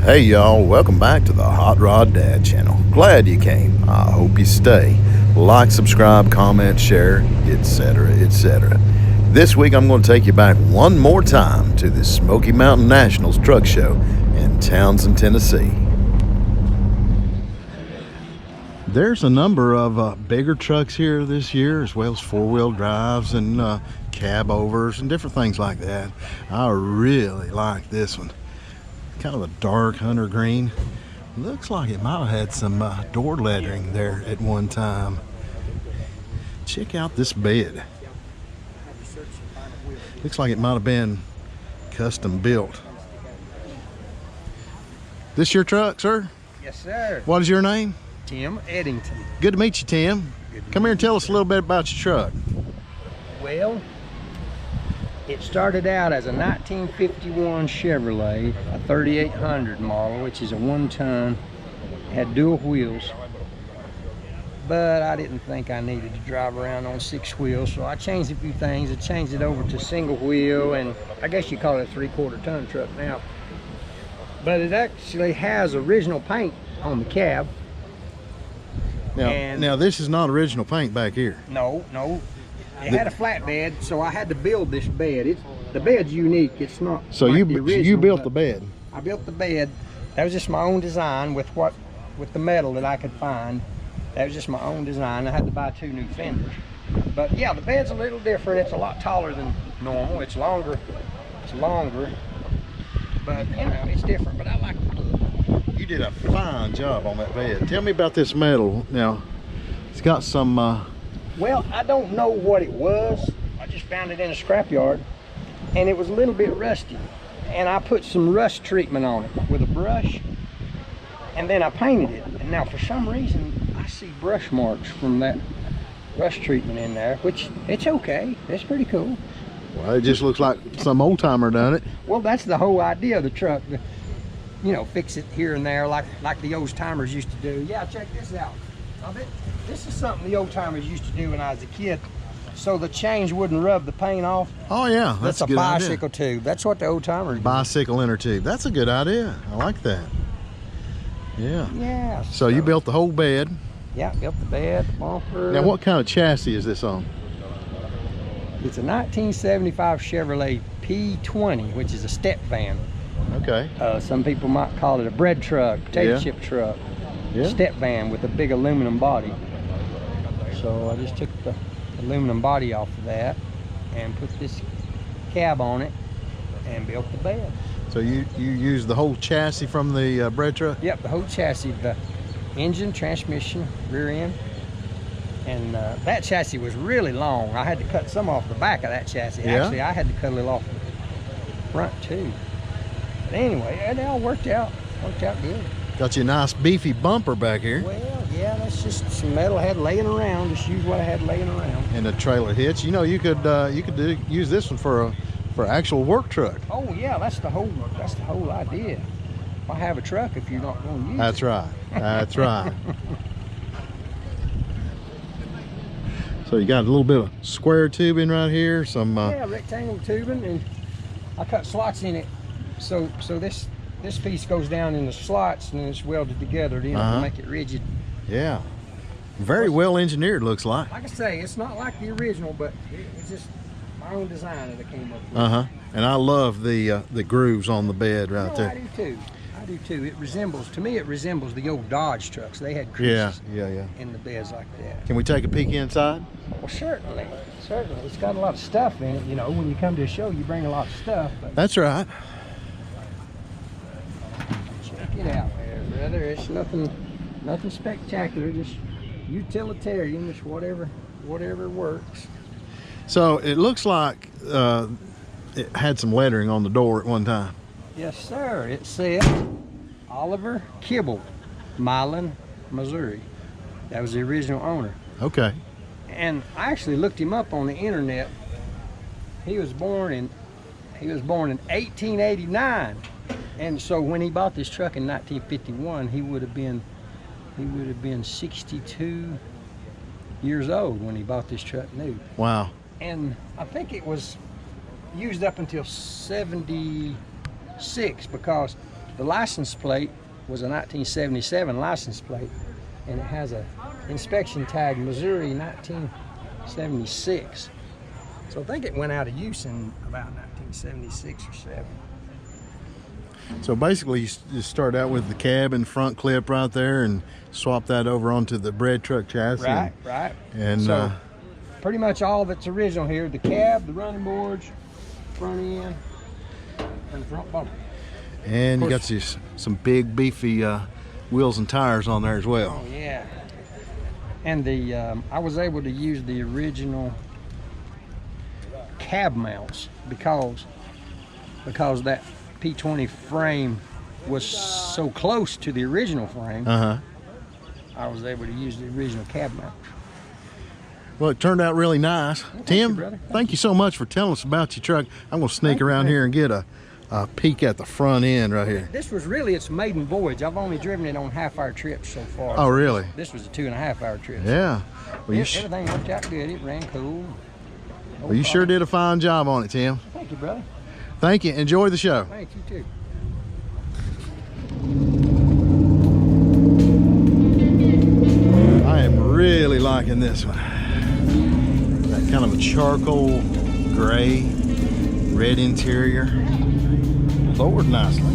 Hey y'all, welcome back to the Hot Rod Dad channel. Glad you came. I hope you stay. Like, subscribe, comment, share, etc., etc. This week I'm going to take you back one more time to the Smoky Mountain Nationals truck show in Townsend, Tennessee. There's a number of bigger trucks here this year, as well as four-wheel drives and cab overs and different things like that. I really like this one. Kind of a dark hunter green. Looks like it might have had some door lettering there at one time. Check out this bed. Looks like it might have been custom built. This your truck, sir? Yes, sir. What is your name? Tim Edington. Good to meet you, Tim. Come here and tell us a little bit about your truck. Well, it started out as a 1951 Chevrolet, a 3800 model, which is a 1-ton, had dual wheels. But I didn't think I needed to drive around on 6 wheels, so I changed a few things. I changed it over to single wheel, and I guess you call it a 3/4 ton truck now. But it actually has original paint on the cab. Now this is not original paint back here. No. It had a flatbed, so I had to build this bed. The bed's unique. It's not. So like you built the bed. I built the bed. That was just my own design with the metal that I could find. That was just my own design. I had to buy 2 new fenders. But yeah, the bed's a little different. It's a lot taller than normal. It's longer. But you know, it's different. But I like the look. You did a fine job on that bed. Tell me about this metal. Now, it's got some. Well, I don't know what it was. I just found it in a scrapyard, and it was a little bit rusty. And I put some rust treatment on it with a brush, and then I painted it. And now, for some reason, I see brush marks from that rust treatment in there, which it's okay. It's pretty cool. Well, it just looks like some old timer done it. Well, that's the whole idea of the truck. You know, fix it here and there like the old timers used to do. Yeah, check this out. This is something the old timers used to do when I was a kid, so the change wouldn't rub the paint off. Oh yeah, that's a good bicycle idea. tube. That's what the old timers do. Bicycle inner tube. That's a good idea. I like that. Yeah. Yeah. So you built the whole bed. Yeah, built the bed, bumper. Now, what kind of chassis is this on? It's a 1975 Chevrolet P20, which is a step van. Okay. Some people might call it a bread truck, potato chip truck. Yeah. Step van with a big aluminum body. So I just took the aluminum body off of that and put this cab on it and built the bed. So you used the whole chassis from the bread truck? Yep, the whole chassis, the engine, transmission, rear end. And that chassis was really long. I had to cut some off the back of that chassis. Yeah. Actually, I had to cut a little off the front too. But anyway, it all worked out good. Got you a nice beefy bumper back here. Well, yeah, that's just some metal I had laying around. Just use what I had laying around. And a trailer hitch. You know, you could use this one for actual work truck. Oh yeah, that's the whole idea. Why have a truck if you're not going to use That's it? right. That's right. So you got a little bit of square tubing right here. Some yeah, rectangle tubing, and I cut slots in it. So this piece goes down in the slots and then it's welded together to make it rigid. Yeah. Very well engineered, looks like. Like I say, it's not like the original, but it's just my own design that I came up with. And I love the grooves on the bed right there. I do too. It resembles the old Dodge trucks. They had creases in the beds like that. Can we take a peek inside? Well, certainly. It's got a lot of stuff in it. You know, when you come to a show, you bring a lot of stuff. But That's right. check it out there, brother. It's nothing spectacular. Just utilitarian. Just whatever works. So it looks like it had some lettering on the door at one time. Yes, sir. It said Oliver Kibble, Milan, Missouri. That was the original owner. Okay. And I actually looked him up on the internet. He was born in 1889, and so when he bought this truck in 1951, he would have been 62 years old when he bought this truck new. Wow. And I think it was used up until 76 because The license plate was a 1977 license plate, and it has a inspection tag Missouri 1976. So I think it went out of use in about 1976 or 7. So basically, you just start out with the cab and front clip right there, and swap that over onto the bread truck chassis. Right. And so pretty much all of it's original here: the cab, the running boards, front end, and the front bumper. And you got some big beefy wheels and tires on there as well. Oh yeah. And the I was able to use the original cab mounts because that P20 frame was so close to the original frame. I was able to use the original cab mount. Well, it turned out really nice. Well, Tim, thank you so much for telling us about your truck. I'm going to sneak around here and get a peek at the front end right here. This was really its maiden voyage. I've only driven it on half-hour trips so far. Oh, really? This was a 2.5-hour trip. Yeah. Well, everything worked out good. It ran cool. Well, you sure did a fine job on it, Tim. Thank you, brother. Thank you. Enjoy the show. Thank you, too. I am really liking this one. That kind of a charcoal gray, red interior. Lowered nicely.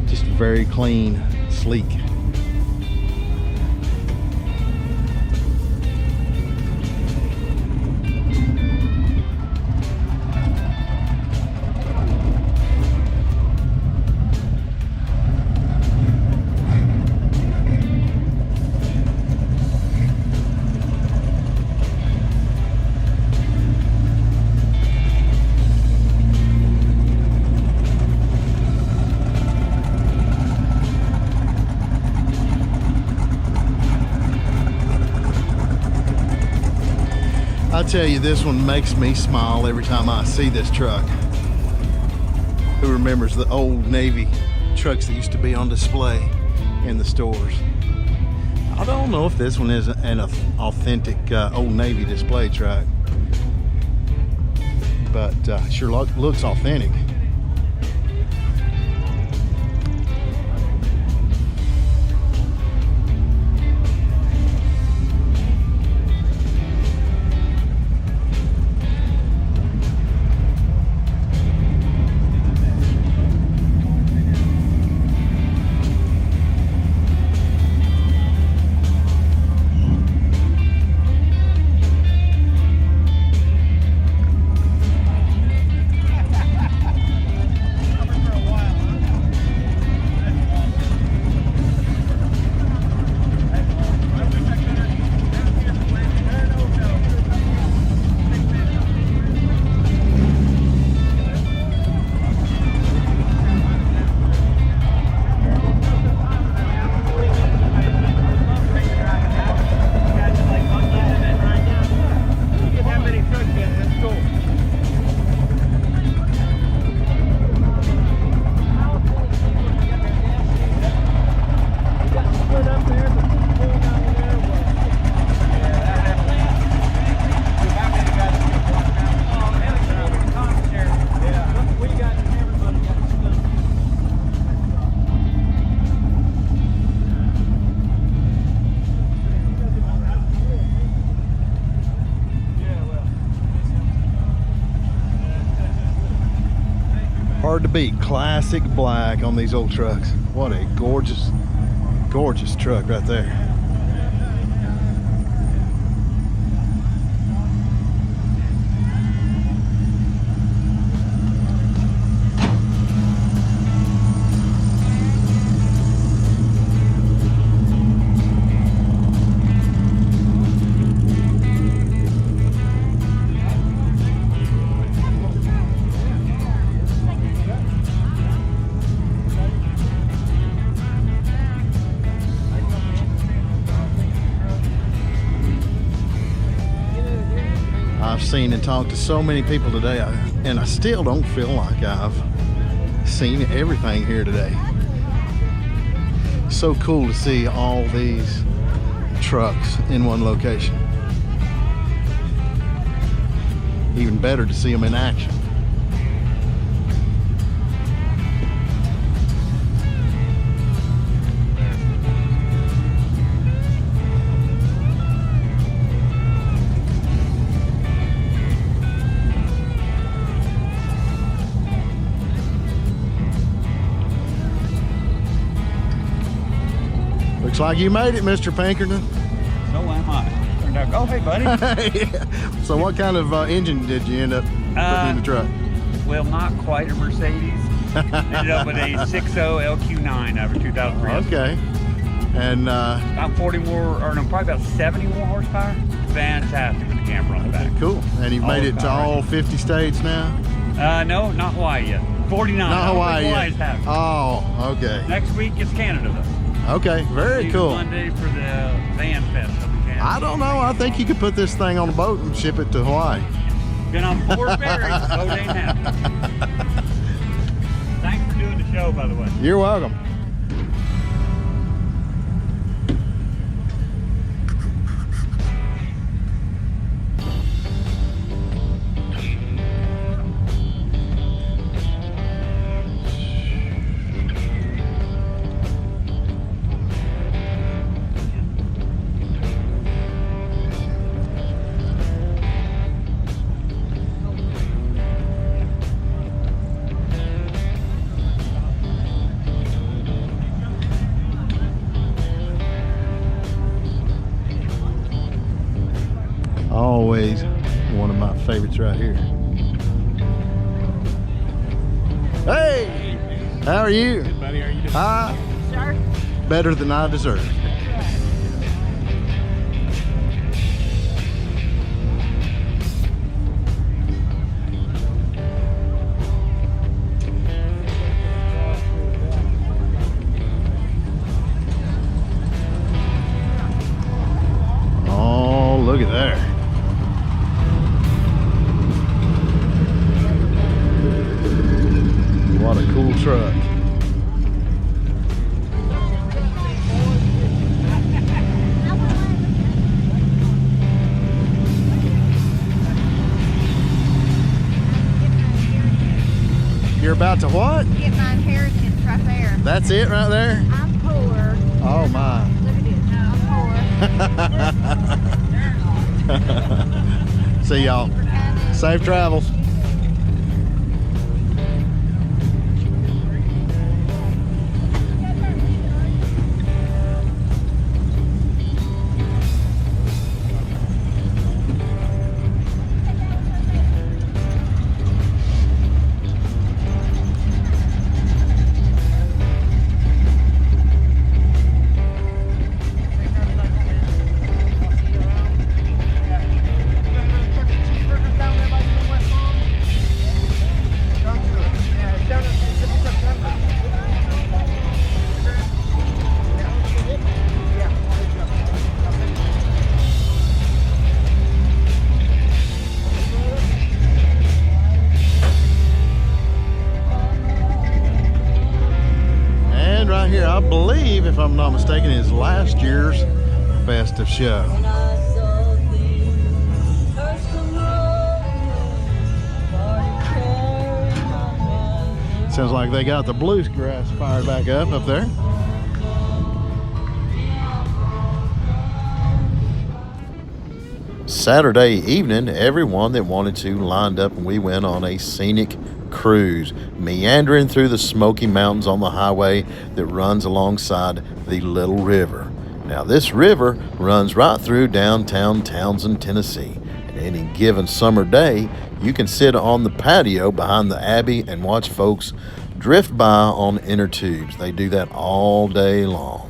Just very clean, sleek. I tell you, this one makes me smile every time I see this truck. Who remembers the old Navy trucks that used to be on display in the stores? I don't know if this one is an authentic Old Navy display truck, but sure looks authentic. Hard to beat classic black on these old trucks. What a gorgeous, gorgeous truck right there. I've seen and talked to so many people today, and I still don't feel like I've seen everything here today. So cool to see all these trucks in one location. Even better to see them in action. Looks like you made it, Mr. Pinkerton. So am I. Oh, hey, buddy. So what kind of engine did you end up putting in the truck? Well, not quite a Mercedes. Ended up with a 6.0 LQ9 out of 2003. Okay. And about 40 more, or no, probably about 70 more horsepower. Fantastic with the camera on the back. Cool. And you've made it to all 50 states now? No, not Hawaii yet. 49. Not Hawaii yet. Happened. Oh, okay. Next week it's Canada, though. Okay, very cool. Monday for the Van Fest up in Canada. I don't know. I think you could put this thing on a boat and ship it to Hawaii. Been on 4 ferries, so it ain't happening. Thanks for doing the show, by the way. You're welcome. Always one of my favorites right here. Hey, how are you? Good, buddy. How are you doing? Hi. Sir? Better than I deserve. Oh, look at there. What a cool truck. You're about to what? Get my inheritance right there. That's it right there? I'm poor. Oh my. Look at this. I'm poor. See y'all. Safe travels. Here, I believe, if I'm not mistaken, is last year's best of show. Sounds like they got the bluegrass fired back up there. Saturday evening, everyone that wanted to lined up and we went on a scenic cruise, meandering through the Smoky Mountains on the highway that runs alongside the Little River. Now this river runs right through downtown Townsend, Tennessee. And any given summer day, you can sit on the patio behind the Abbey and watch folks drift by on inner tubes. They do that all day long.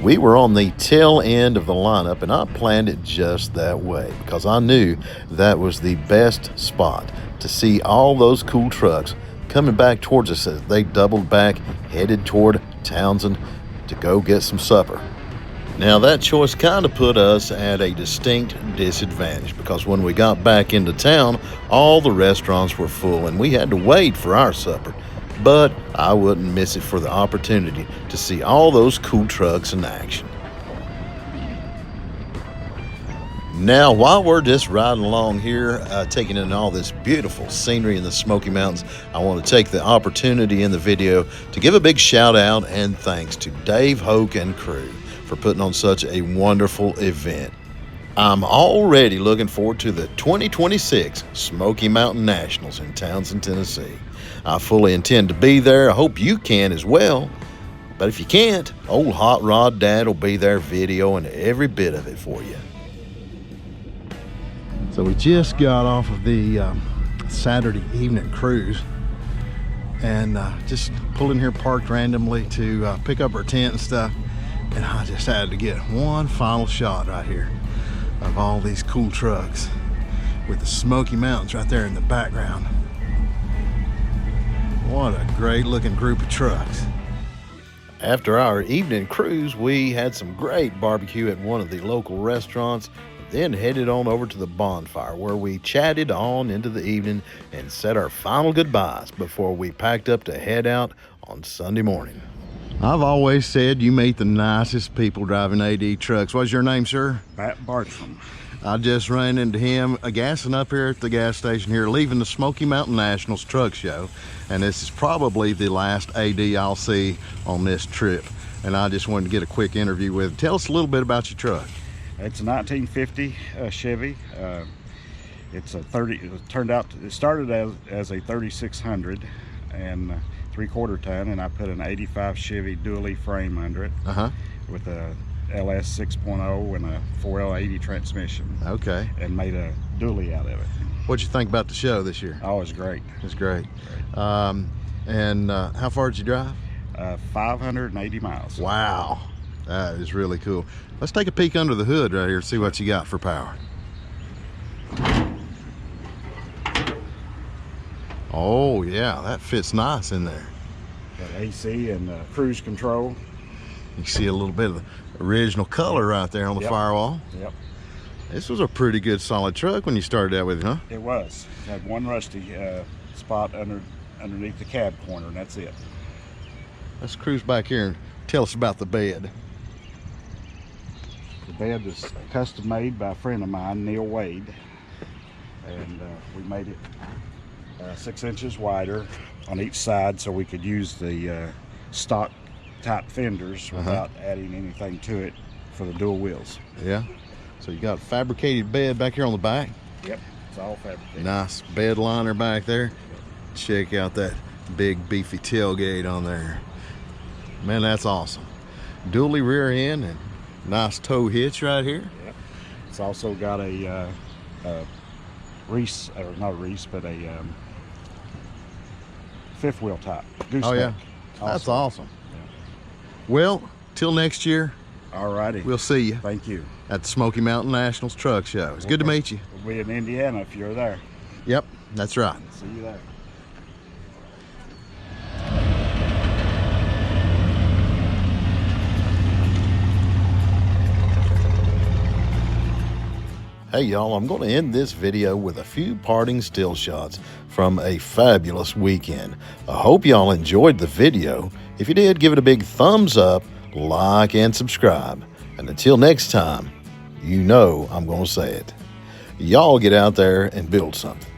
We were on the tail end of the lineup, and I planned it just that way because I knew that was the best spot to see all those cool trucks coming back towards us as they doubled back, headed toward Townsend to go get some supper. Now that choice kind of put us at a distinct disadvantage because when we got back into town, all the restaurants were full and we had to wait for our supper. but I wouldn't miss it for the opportunity to see all those cool trucks in action. Now, while we're just riding along here, taking in all this beautiful scenery in the Smoky Mountains, I want to take the opportunity in the video to give a big shout out and thanks to Dave Hoke and crew for putting on such a wonderful event. I'm already looking forward to the 2026 Smoky Mountain Nationals in Townsend, Tennessee. I fully intend to be there. I hope you can as well. But if you can't, old Hot Rod Dad will be there videoing every bit of it for you. So we just got off of the Saturday evening cruise and just pulled in here, parked randomly to pick up our tent and stuff. And I just had to get one final shot right here of all these cool trucks with the Smoky Mountains right there in the background. What a great looking group of trucks. After our evening cruise, we had some great barbecue at one of the local restaurants, then headed on over to the bonfire where we chatted on into the evening and said our final goodbyes before we packed up to head out on Sunday morning. I've always said you meet the nicest people driving AD trucks. What's your name, sir? Bartam. I just ran into him gassing up here at the gas station here, leaving the Smoky Mountain Nationals truck show. And this is probably the last AD I'll see on this trip. And I just wanted to get a quick interview with him. Tell us a little bit about your truck. It's a 1950 Chevy. It's a 30. It started as a 3600 and 3/4 ton, and I put an 85 Chevy dually frame under it with a LS 6.0 and a 4L80 transmission. Okay. And made a dually out of it. What'd you think about the show this year? Oh, it was great. It's great. How far did you drive? 580 miles. Wow. That is really cool. Let's take a peek under the hood right here and see what you got for power. Oh yeah, that fits nice in there. Got AC and cruise control. You see a little bit of the original color right there on the firewall. Yep. This was a pretty good solid truck when you started out with it, huh? It was. It had one rusty spot underneath the cab corner, and that's it. Let's cruise back here and tell us about the bed. The bed was custom made by a friend of mine, Neil Wade, and we made it 6 inches wider on each side so we could use the stock type fenders without adding anything to it for the dual wheels. Yeah. So you got a fabricated bed back here on the back. Yep, it's all fabricated. Nice bed liner back there. Check out that big beefy tailgate on there. Man, that's awesome. Dually rear end and nice tow hitch right here. Yep. It's also got a Reese, or not a Reese, but a fifth wheel type. Oh yeah, that's awesome. Yeah. Well, till next year. All righty. We'll see you. Thank you. At the Smoky Mountain Nationals Truck Show. It's good to meet you. We'll be in Indiana if you're there. Yep, that's right. See you there. Hey y'all, I'm going to end this video with a few parting still shots from a fabulous weekend. I hope y'all enjoyed the video. If you did, give it a big thumbs up, like, and subscribe. And until next time, you know I'm going to say it. Y'all get out there and build something.